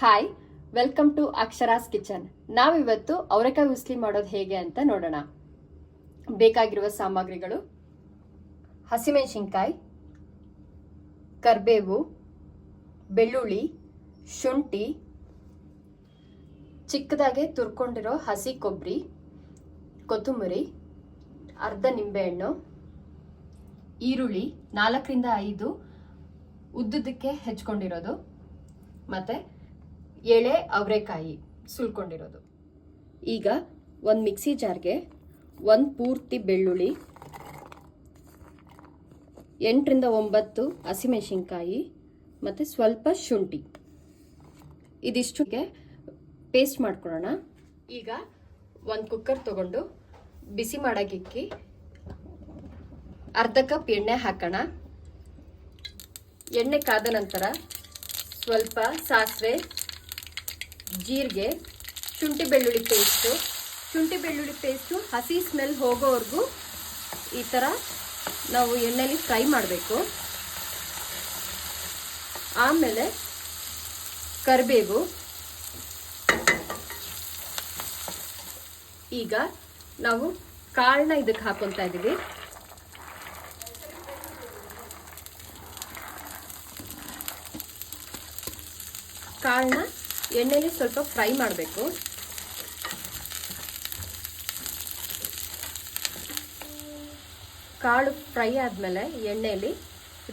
Hi, welcome to Akshara's kitchen. ನಾವಿವತ್ತು ಅವರೆಕಾಯಿ ಉಸ್ಲಿ ಮಾಡೋದು ಹೇಗೆ ಅಂತ ನೋಡೋಣ. ಬೇಕಾಗಿರುವ ಸಾಮಗ್ರಿಗಳು: ಹಸಿಮೆಣಸಿನ್ಕಾಯಿ, ಕರಿಬೇವು, ಬೆಳ್ಳುಳ್ಳಿ, ಶುಂಠಿ, ಚಿಕ್ಕದಾಗೆ ತುರ್ಕೊಂಡಿರೋ ಹಸಿ ಕೊಬ್ಬರಿ, ಕೊತ್ತಂಬರಿ, ಅರ್ಧ ನಿಂಬೆಹಣ್ಣು, ಈರುಳ್ಳಿ 4ರಿಂದ 5 ಉದ್ದುದಕ್ಕೆ ಹೆಚ್ಕೊಂಡಿರೋದು, ಮತ್ತೆ ಎಳೆ ಅವರೆಕಾಯಿ ಸುಲ್ಕೊಂಡಿರೋದು. ಈಗ ಒಂದು ಮಿಕ್ಸಿ ಜಾರ್ಗೆ ಒಂದು ಪೂರ್ತಿ ಬೆಳ್ಳುಳ್ಳಿ, 8ರಿಂದ 9 ಹಸಿಮೆಣಸಿನ್ಕಾಯಿ ಮತ್ತು ಸ್ವಲ್ಪ ಶುಂಠಿ ಇದಿಷ್ಟುಗೆ ಪೇಸ್ಟ್ ಮಾಡ್ಕೊಳ್ಳೋಣ. ಈಗ ಒಂದು ಕುಕ್ಕರ್ ತಗೊಂಡು ಬಿಸಿ ಮಾಡೋಕ್ಕಿಕ್ಕಿ ಅರ್ಧ ಕಪ್ ಎಣ್ಣೆ ಹಾಕೋಣ. ಎಣ್ಣೆ ಕಾದ ನಂತರ ಸ್ವಲ್ಪ ಸಾಸಿವೆ, ಜೀರಿಗೆ, ಶುಂಠಿ ಬೆಳ್ಳುಳ್ಳಿ ಪೇಸ್ಟು ಹಸಿ ಸ್ಮೆಲ್ ಹೋಗೋವರೆಗೂ ಈ ಥರ ನಾವು ಎಣ್ಣೆಲಿ ಫ್ರೈ ಮಾಡಬೇಕು. ಆಮೇಲೆ ಕರಿಬೇವು. ಈಗ ನಾವು ಕಾಳನ್ನ ಇದಕ್ಕೆ ಹಾಕೊತಾ ಇದ್ದೀವಿ. ಕಾಳನ್ನ ಎಣ್ಣೆಲಿ ಸ್ವಲ್ಪ ಫ್ರೈ ಮಾಡಬೇಕು. ಕಾಳು ಫ್ರೈ ಆದಮೇಲೆ ಎಣ್ಣೆಯಲ್ಲಿ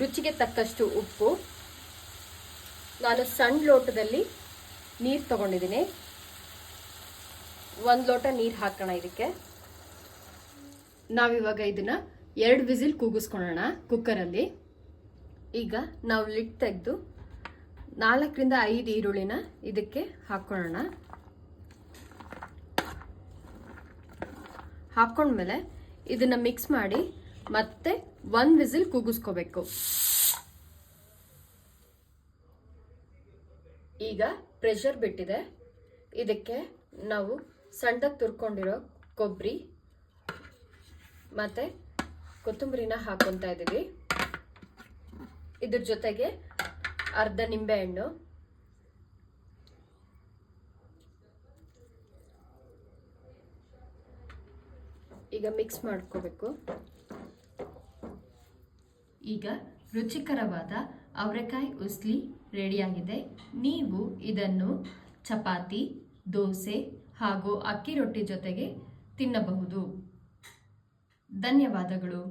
ರುಚಿಗೆ ತಕ್ಕಷ್ಟು ಉಪ್ಪು, ನಾನು ಸಣ್ಣ ಲೋಟದಲ್ಲಿ ನೀರು ತಗೊಂಡಿದ್ದೀನಿ, 1 ಲೋಟ ನೀರು ಹಾಕೋಣ ಇದಕ್ಕೆ. ನಾವಿವಾಗ ಇದನ್ನ 2 ವಿಸಿಲ್ ಕೂಗಿಸ್ಕೊಳ್ಳೋಣ ಕುಕ್ಕರಲ್ಲಿ. ಈಗ ನಾವು ಲಿಡ್ ತೆಗೆದು 4ರಿಂದ 5 ಈರುಳ್ಳಿನ ಇದಕ್ಕೆ ಹಾಕೊಳ್ಳೋಣ. ಹಾಕೊಂಡ್ಮೇಲೆ ಇದನ್ನ ಮಿಕ್ಸ್ ಮಾಡಿ ಮತ್ತೆ 1 ವಿಸಿಲ್ ಕೂಗಿಸ್ಕೋಬೇಕು. ಈಗ ಪ್ರೆಷರ್ ಬಿಟ್ಟಿದೆ. ಇದಕ್ಕೆ ನಾವು ಸಣ್ಣದಾಗಿ ತುರ್ಕೊಂಡಿರೋ ಕೊಬ್ಬರಿ ಮತ್ತೆ ಕೊತ್ತಂಬರಿನ ಹಾಕೊತಾ ಇದ್ದೀವಿ. ಇದ್ರ ಜೊತೆಗೆ ಅರ್ಧ ನಿಂಬೆಹಣ್ಣು, ಈಗ ಮಿಕ್ಸ್ ಮಾಡ್ಕೋಬೇಕು. ಈಗ ರುಚಿಕರವಾದ ಅವರೆಕಾಯಿ ಉಸ್ಲಿ ರೆಡಿಯಾಗಿದೆ. ನೀವು ಇದನ್ನು ಚಪಾತಿ, ದೋಸೆ ಹಾಗೂ ಅಕ್ಕಿ ರೊಟ್ಟಿ ಜೊತೆಗೆ ತಿನ್ನಬಹುದು. ಧನ್ಯವಾದಗಳು.